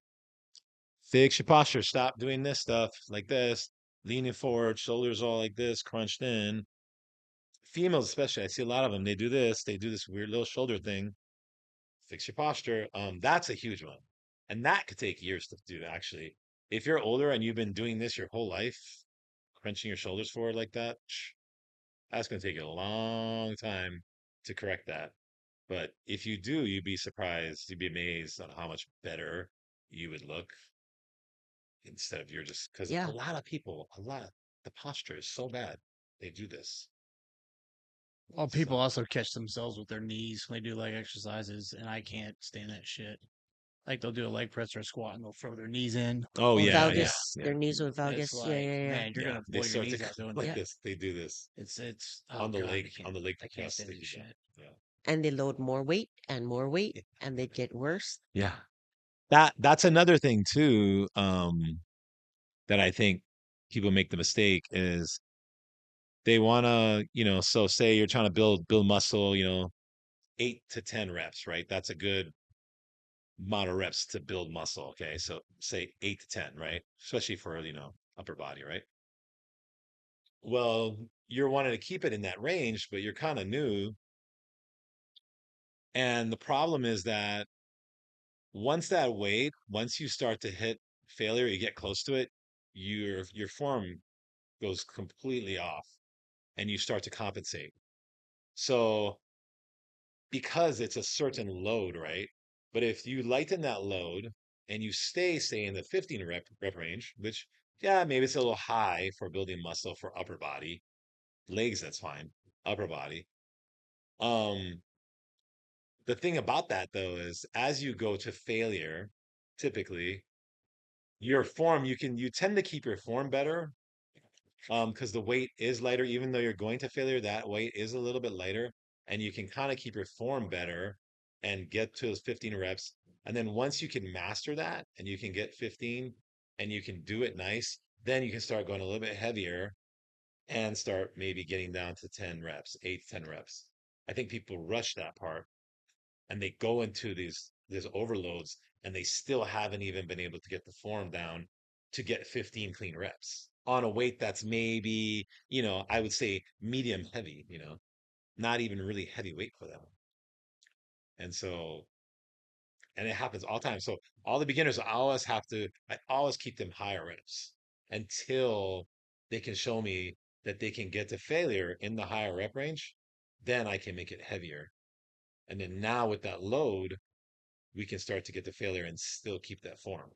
A: Fix your posture. Stop doing this stuff like this, leaning forward, shoulders all like this, crunched in. Females especially, I see a lot of them. They do this. They do this weird little shoulder thing. Fix your posture. That's a huge one, and that could take years to do. Actually, if you're older and you've been doing this your whole life, crunching your shoulders forward like that, that's going to take you a long time to correct that. But if you do, you'd be surprised. You'd be amazed on how much better you would look instead of you're just because a
C: Yeah,
A: lot of people, the posture is so bad. They do this.
B: Well, people
A: So,
B: also catch themselves with their knees when they do leg exercises, and I can't stand that shit. Like they'll do a leg press or a squat, and they'll throw their knees in
A: oh
B: all the
A: yeah,
B: time.
A: yeah,
C: valgus.
A: yeah,
C: Their knees with
B: It's
C: valgus. Yeah,
B: like,
C: yeah, yeah,
B: man, you're
A: yeah.
B: gonna
A: They
B: blow your
A: start to
B: knees out doing
A: like
C: yeah.
B: that.
A: this. They do this
B: It's oh god,
A: on the leg
B: I can't
A: press.
B: stand
A: They
B: this
A: do that.
B: shit.
A: Yeah,
C: And they load more weight, and they get worse.
A: yeah. That's another thing too. That I think people make the mistake is they want to, so say you're trying to build muscle, 8 to 10 reps, right? That's a good amount of reps to build muscle. Okay, so say 8 to 10, right? Especially for upper body, right? Well, you're wanting to keep it in that range, but you're kind of new, and the problem is that once you start to hit failure, you get close to it, your form goes completely off, and you start to compensate. So because it's a certain load, right? But if you lighten that load and you say in the 15 rep range, which yeah, maybe it's a little high for building muscle for upper body, legs, that's fine. Upper body. Um, the thing about that though is as you go to failure, typically your form, you tend to keep your form better because the weight is lighter, even though you're going to failure, that weight is a little bit lighter, and you can kind of keep your form better and get to those 15 reps. And then once you can master that and you can get 15 and you can do it nice, then you can start going a little bit heavier and start maybe getting down to 10 reps, 8 to 10 reps. I think people rush that part and they go into these overloads and they still haven't even been able to get the form down to get 15 clean reps on a weight that's maybe, I would say medium heavy, not even really heavy weight for them. And so, and it happens all the time. So all the beginners I always keep them higher reps until they can show me that they can get to failure in the higher rep range. Then I can make it heavier. And then now with that load, we can start to get to failure and still keep that form.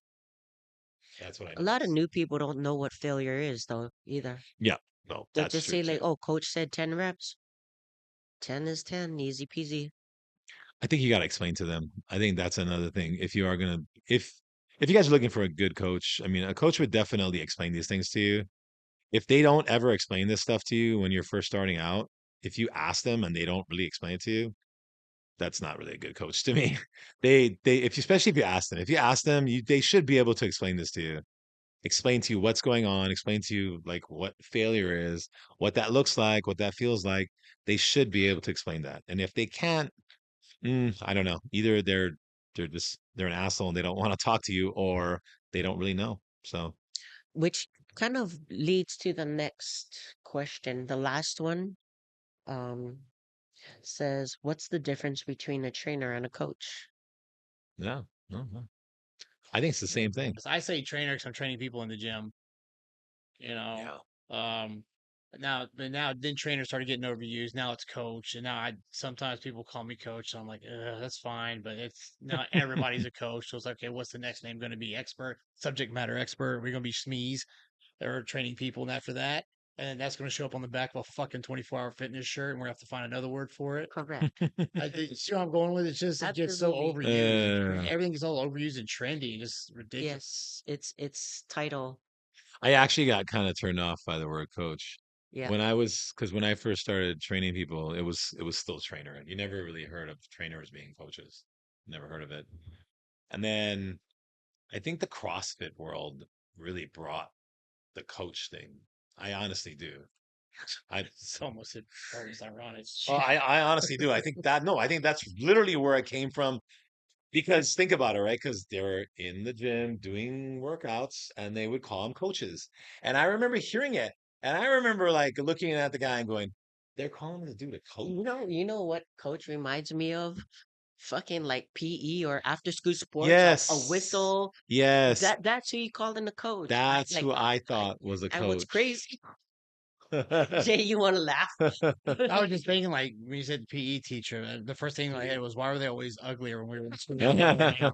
A: That's what I
C: A lot of
A: noticed.
C: new people don't know what failure is, though, either.
A: Yeah, no,
C: They'll
A: that's
C: just
A: true
C: say like,
A: too.
C: "Oh, coach said 10 reps. 10 is 10, easy peasy."
A: I think you got to explain to them. I think that's another thing. If you are gonna, if you guys are looking for a good coach, I mean, a coach would definitely explain these things to you. If they don't ever explain this stuff to you when you're first starting out, if you ask them and they don't really explain it to you, that's not really a good coach to me. If you, especially if you ask them, they should be able to explain this to you, explain to you what's going on, explain to you like what failure is, what that looks like, what that feels like. They should be able to explain that. And if they can't, I don't know. Either they're an asshole and they don't want to talk to you, or they don't really know. So
C: Which kind of leads to the next question. The last one um says, "What's the difference between a trainer and a coach?"
A: yeah, no, no. I think it's the same thing.
B: I say trainer because I'm training people in the gym. You know,
A: Yeah.
B: um, but now then trainer started getting overused. Now it's coach, and now I sometimes people call me coach. So I'm like, that's fine, but it's now everybody's a coach. So it's like, okay, what's the next name going to be? Expert, subject matter expert. We're going to be SMEs. They're training people, and after that, and then that's going to show up on the back of a fucking 24-hour fitness shirt, and we're going to have to find another word for it.
C: Correct.
B: I think see what I'm going with. It's just it gets so
C: Absolutely.
B: overused.
A: uh,
B: Everything is all overused and trendy, and just ridiculous.
C: Yes, it's title.
A: I actually got kind of turned off by the word coach
C: Yeah.
A: because when I first started training people, it was still trainer, and you never really heard of trainers being coaches. Never heard of it. And then I think the CrossFit world really brought the coach thing. I honestly do. I
B: It's almost ironic.
A: I honestly do. I think that no, I think that's literally where it came from. Because think about it, right? Because they were in the gym doing workouts and they would call them coaches. And I remember hearing it. And I remember like looking at the guy and going, they're calling the dude a coach.
C: You know what coach reminds me of? Fucking like PE or after school sports, a
A: Yes.
C: whistle.
A: Yes.
C: That's who you call in a coach. I
A: That's
C: like
A: who I
C: I
A: thought was a
C: and what's
A: coach.
C: crazy, Jay, you want to laugh?
B: I was just thinking, like, when you said PE teacher, the first thing in my head was, why were they always uglier when we were in school?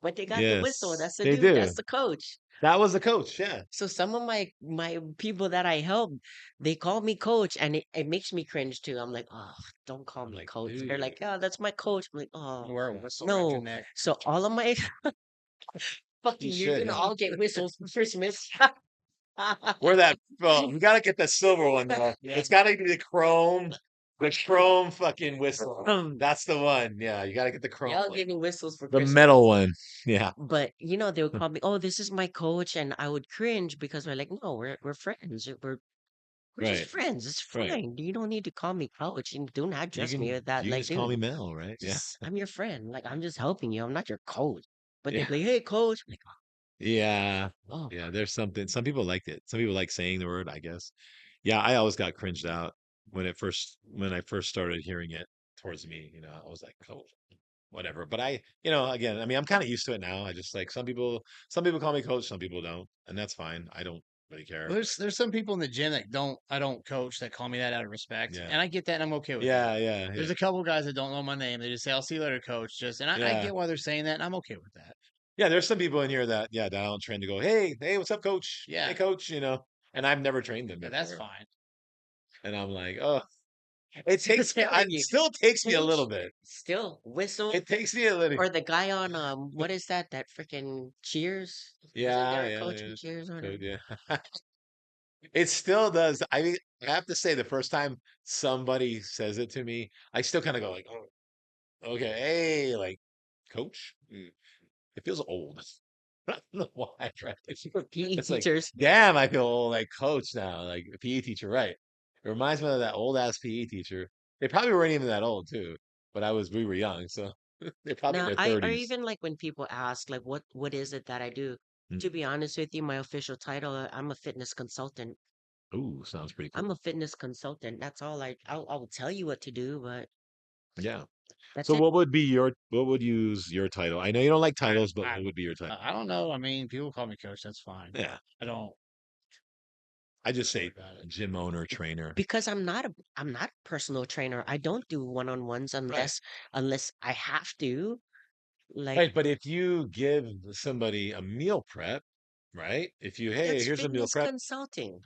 C: But they got the whistle.
A: Yes,
C: That's the
A: they
C: dude.
A: do.
C: That's the coach.
A: That was the coach. Yeah.
C: So some of my people that I help, they call me coach, and it makes me cringe too. I'm like, oh, don't call
A: I'm
C: me
A: like,
C: coach. They're
A: dude,
C: like, oh, that's my coach. I'm like, oh,
B: You wear a whistle around your
C: no.
B: neck.
C: So all of my
A: you
C: fucking, you're
A: should.
C: gonna all get whistles for Christmas.
A: Wear that. Oh, we gotta get that silver one though.
B: Yeah.
A: It's gotta be the chrome fucking whistle. That's the one. Yeah, you gotta get the chrome
C: Y'all
A: one.
C: give me whistles for
A: The
C: Christmas.
A: metal one. Yeah.
C: But they would call me, oh, this is my coach, and I would cringe because we're like, no, we're friends. We're just
A: Right.
C: friends. It's
A: Right.
C: fine. You don't need to call me coach, and do not
A: You
C: address me
A: can
C: with that.
A: you can
C: Like,
A: just call me
C: dude,
A: Mel, right? Yeah.
C: just I'm your friend. Like, I'm just helping you. I'm not your coach. But they'd
A: Yeah.
C: be like, hey, coach. I'm like,
A: Yeah.
C: oh,
A: Yeah. There's something. Some people liked it. Some people like saying the word, I guess. Yeah, I always got cringed out when I first started hearing it towards me, I was like, oh, whatever. But again, I mean, I'm kind of used to it now. I just like some people call me coach, some people don't, and that's fine. I don't really
B: Well,
A: care.
B: there's some people in the gym that I don't coach that call me that out of respect,
A: Yeah.
B: and I get that, and I'm okay with that.
A: Yeah, yeah,
B: There's
A: yeah.
B: a couple guys that don't know my name. They just say, "I'll see you later, coach." And I
A: Yeah.
B: get why they're saying that, and I'm okay with that.
A: Yeah, there's some people in here that that I don't train to go, hey, hey, what's up, coach? Hey,
B: Yeah,
A: coach, and I've never trained them
B: yeah, that's
A: before.
B: fine.
A: And I'm like, oh, it
C: I'm
A: takes me,
C: telling
A: it
C: you,
A: still takes me a little
C: coach,
A: bit.
C: still whistle.
A: It takes me a little.
C: Or the guy on what is that? That freaking Cheers? Isn't
A: Yeah,
C: there a
A: yeah,
C: coach in
A: yeah.
C: Cheers or whatever?
A: Code, yeah. It still does. I mean, I have to say, the first time somebody says it to me, I still kind of go like, "Oh, okay, hey, like, coach." It feels old. I don't know why, right?
C: For PE
A: It's like,
C: teachers.
A: damn, I feel old, like coach now, like a PE teacher, right? It reminds me of that old ass PE teacher. They probably weren't even that old too, but we were young, so they're probably in
C: Now,
A: their
C: I or
A: 30s.
C: even like when people ask like what is it that I do?
A: Mm.
C: To be honest with you, my official title, I'm a fitness consultant.
A: Ooh, sounds pretty
C: I'm
A: cool.
C: a fitness consultant. That's all I will tell you what to do, but
A: Yeah.
C: that's
A: So
C: it.
A: what would use your title? I know you don't like
B: I
A: titles, but
B: I
A: what would be your title?
B: I don't know. I mean, people call me coach. That's fine.
A: Yeah.
B: I don't
A: I just
B: worry
A: say
B: about it.
A: gym owner, trainer.
C: Because I'm not a personal trainer. I don't do one-on-ones
A: Right.
C: unless I have to. Like
A: Right. But if you give somebody a meal prep, right? Hey,
C: that's
A: here's a meal
C: fitness
A: prep.
C: consulting.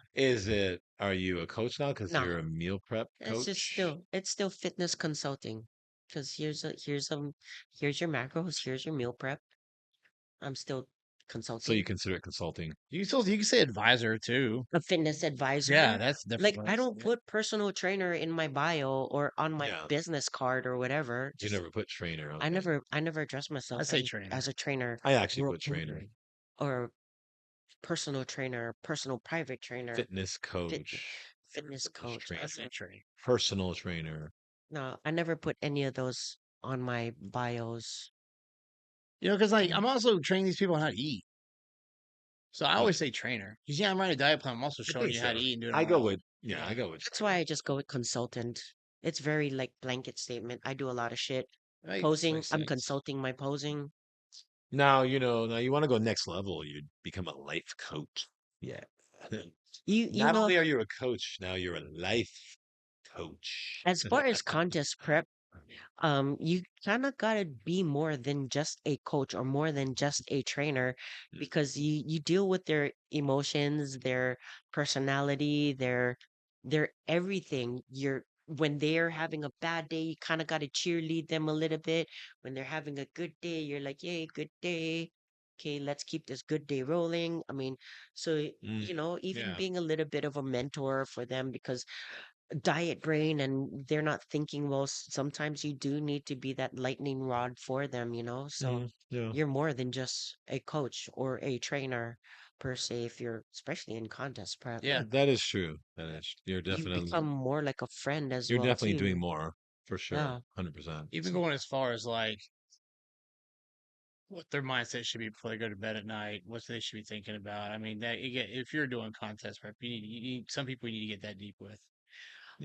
A: Are you a coach now because
C: No,
A: you're a meal prep coach?
C: it's still fitness consulting. Because here's your macros, here's your meal prep. I'm still
A: So you
C: consulting.
A: consider it consulting.
B: You can say advisor too.
C: A fitness advisor.
B: Yeah, that's
C: Like
B: different.
C: I don't put personal trainer in my bio or on my
A: Yeah.
C: business card or whatever.
A: You
C: Just
A: never put trainer.
C: I
A: Okay.
C: never I never address
B: I
C: myself
B: say
C: as
B: trainer.
C: a trainer
A: I actually
C: or
A: put trainer.
C: or personal trainer, personal private trainer,
A: Fitness
C: fit,
A: coach.
C: fitness
A: Fitness
C: coach.
B: I
A: trainer.
B: say trainer.
A: Personal trainer.
C: No, I never put any of those on my bios.
B: Because like I'm also training these people on how to eat. So I always
A: Right.
B: say trainer. Because I'm writing a diet plan. I'm also
A: I
B: showing
A: think
B: you how
A: so.
B: to eat and doing it
A: I go
B: wrong.
A: with yeah, I
B: Yeah.
A: go with
C: That's why
A: trainer.
C: I just go with consultant. It's very like blanket statement. I do a lot of shit. Posing,
B: Makes
C: I'm
B: sense.
C: consulting my posing.
A: Now you want to go next level, you'd become a life coach. Yeah.
C: You
A: Not
C: know,
A: only are you a coach, now you're a life coach.
C: as far as contest prep, you kind of gotta be more than just a coach or more than just a trainer
A: Mm,
C: because you deal with their emotions, their personality, their everything. When they're having a bad day, you kind of gotta cheerlead them a little bit. When they're having a good day, you're like, "Yay, good day. Okay, let's keep this good day rolling." I mean, so
A: mm,
C: even
A: yeah.
C: being a little bit of a mentor for them because diet brain and they're not thinking well sometimes you do need to be that lightning rod for them, so
A: Yeah.
C: you're more than just a coach or a trainer per se if you're especially in contest prep.
B: Yeah.
A: That is true. That is,
C: You become more like a friend as
A: you're
C: well
A: definitely doing
C: too.
A: more for sure.
C: Yeah.
A: 100%.
B: Even going as far as like what their mindset should be before they go to bed at night, what they should be thinking about. I mean, that you get if you're doing contest prep, you need some people you need to get that deep with.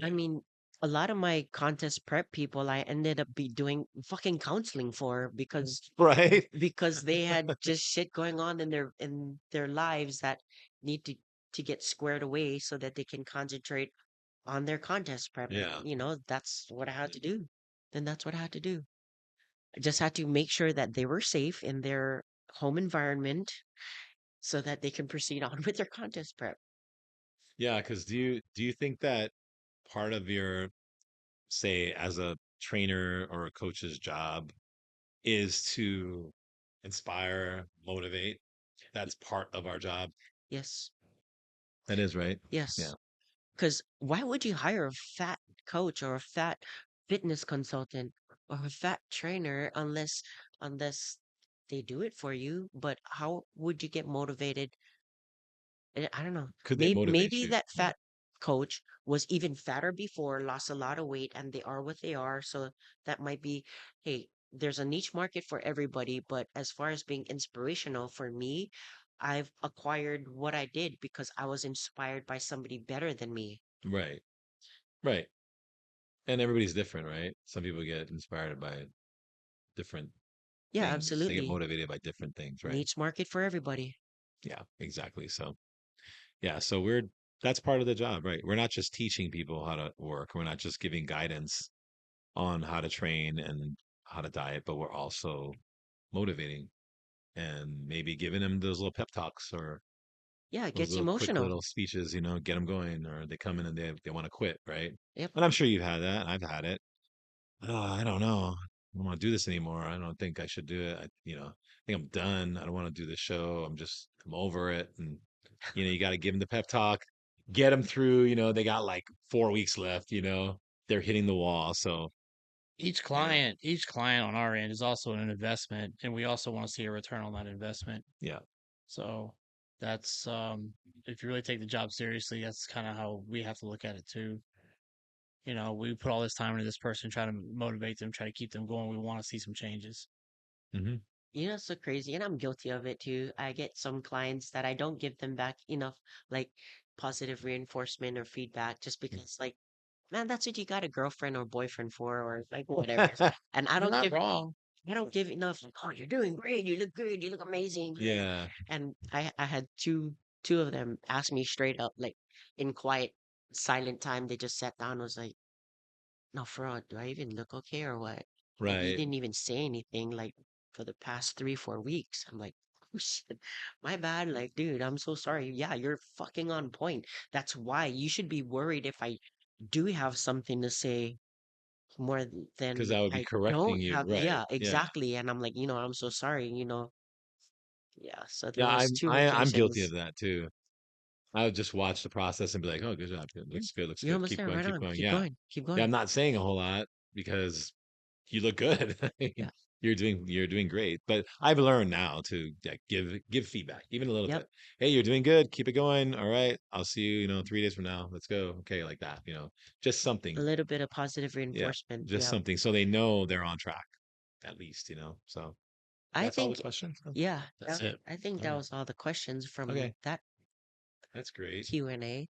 C: I
A: Yeah.
C: mean, a lot of my contest prep people I ended up be doing fucking counseling for
A: Right?
C: because they had just shit going on in their lives that need to get squared away so that they can concentrate on their contest prep. And,
A: Yeah.
C: that's what I had to do. Then that's what I had to do. I just had to make sure that they were safe in their home environment so that they can proceed on with their contest prep.
A: Yeah, because do you think that part of your, say, as a trainer or a coach's job is to inspire, motivate? That's part of our job.
C: Yes.
A: That is right. Yeah.
C: Yes. Because why would you hire a fat coach or a fat fitness consultant or a fat trainer unless they do it for you? But how would you get motivated? I don't know.
A: Could they motivate
C: Maybe
A: you?
C: that
A: Yeah.
C: fat coach was even fatter before, lost a lot of weight, and they are what they are. So that might be, hey, there's a niche market for everybody. But as far as being inspirational for me, I've acquired what I did because I was inspired by somebody better than me.
A: Right. Right. And everybody's different, right? Some people get inspired by different
C: Yeah,
A: things. They get
C: absolutely.
A: motivated by different things, right?
C: Niche market for everybody.
A: Yeah, exactly. So, yeah, so that's part of the job, right? We're not just teaching people how to work. We're not just giving guidance on how to train and how to diet, but we're also motivating and maybe giving them those little pep talks or
C: Yeah, it
A: those
C: gets
A: little quick
C: emotional.
A: little speeches, get them going, or they come in and they want to quit, right?
C: Yep.
A: And I'm sure you've had that. I've had it. Oh, I don't know. I don't want to do this anymore. I don't think I should do it. I think I'm done. I don't want to do the show. I'm over it. And, you got to give them the pep talk, get them through, they got like 4 weeks left, they're hitting the wall. So, you know,
B: Each client on our end is also an investment, and we also want to see a return on that investment.
A: yeah.
B: So that's if you really take the job seriously, that's kind of how we have to look at it too. We put all this time into this person, try to motivate them, try to keep them going. We want to see some changes.
A: Hmm.
C: It's so crazy, and I'm guilty of it too. I get some clients that I don't give them back enough, like positive reinforcement or feedback, just because, like, man, that's what you got a girlfriend or boyfriend for, or like whatever. And
B: You're not wrong.
C: I don't give enough. Like, oh, you're doing great. You look good. You look amazing. Yeah.
A: Yeah.
C: And I had two of them ask me straight up, like in quiet, silent time. They just sat down. And was like, no, fraud. Do I even look okay or what? And he
A: Right.
C: didn't even say anything like for the past 3, 4 weeks. I'm like, oh shit, my bad. Like, dude, I'm so sorry. Yeah, you're fucking on point. That's why you should be worried if I do have something to say more
A: Because
C: than
A: that would be
C: I
A: correcting
C: don't
A: you.
C: have.
A: Right.
C: Yeah,
A: Yeah.
C: exactly. And I'm like, I'm so sorry. Yeah, so
A: Yeah.
C: those
A: I'm,
C: two
A: I, I'm guilty
C: occasions.
A: of that too. I would just watch the process and be like, "Oh, good job. Good.
C: Yeah,
A: Looks good. Looks
C: you're
A: good.
C: almost
A: Keep
C: there.
A: going.
C: Right
A: Keep
C: on.
A: going."
C: Keep
A: Yeah.
C: going. Keep
A: Yeah.
C: going.
A: I'm not saying a whole lot because you look good. I
C: Yeah.
A: mean, you're doing great. But I've learned now to, yeah, give feedback, even a little
C: Yep.
A: bit. Hey, you're doing good. Keep it going. All right. I'll see you, 3 days from now. Let's go. Okay, like that. Just
C: A
A: something.
C: little bit of positive
A: Yeah,
C: reinforcement.
A: just
C: Yeah.
A: something so they know they're on track at least. So
C: I
A: that's all the
C: think,
A: questions. Oh,
C: yeah,
B: That's it.
C: I think that
A: okay.
C: was all the questions from
A: Okay.
C: that
A: That's great.
C: Q&A.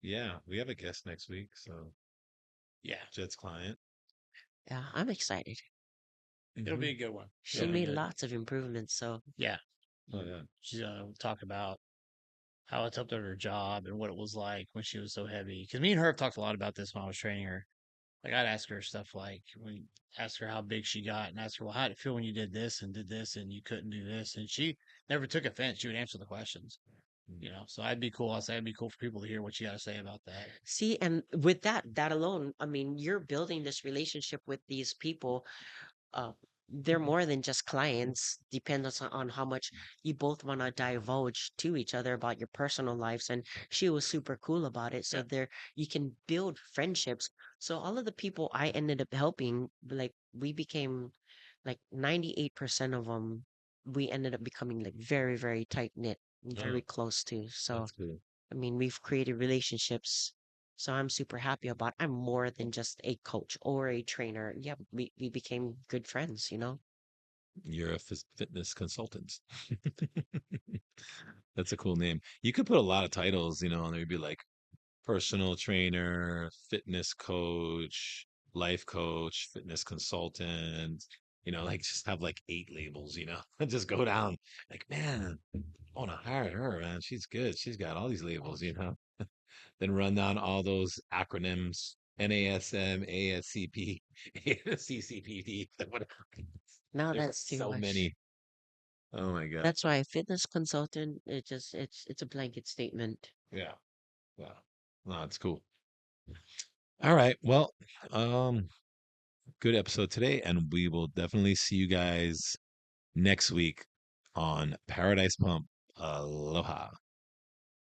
A: Yeah, we have a guest next week. So
B: Yeah,
A: Jed's client.
C: Yeah, I'm excited.
B: it'll be
A: Hmm.
B: a good one.
C: She
B: It'll be
A: Yeah.
C: made
B: good.
C: lots of improvements, so
B: Yeah,
A: Oh yeah.
B: she's gonna talk about how it's helped her at her job and what it was like when she was so heavy. Because me and her have talked a lot about this when I was training her. Like I'd ask her stuff like when ask her how big she got and ask her, well, how did it feel when you did this and you couldn't do this? And she never took offense. She would answer the questions.
A: Mm.
B: So I'd be cool. I say it'd be cool for people to hear what you got to say about that.
C: see, and with that alone, I mean, you're building this relationship with these people. uh, they're more than just clients. Depends on how much you both want to divulge to each other about your personal lives. And she was super cool about it. So
A: Yeah.
C: there, you can build friendships. So all of the people I ended up helping, like we became like 98% of them, we ended up becoming like very, very tight knit.
A: Oh,
C: very close to. So,
A: that's cool.
C: I mean, we've created relationships. So I'm super happy about. I'm more than just a coach or a trainer. Yeah, we became good friends, you know?
A: You're a fitness consultant. That's a cool name. You could put a lot of titles, and there'd be like personal trainer, fitness coach, life coach, fitness consultant, like just have like 8 labels, and just go down like, man, I want to hire her, man. She's good. She's got all these labels. Then run down all those acronyms. NASM, ASCP, CCPD, whatever.
C: Now
A: There's
C: that's too
A: so
C: much.
A: many. Oh my God.
C: That's why a fitness consultant, it's a blanket statement.
A: Yeah. Yeah. No, it's cool. All right. Well, um, good episode today, and we will definitely see you guys next week on Paradise Pump. Aloha.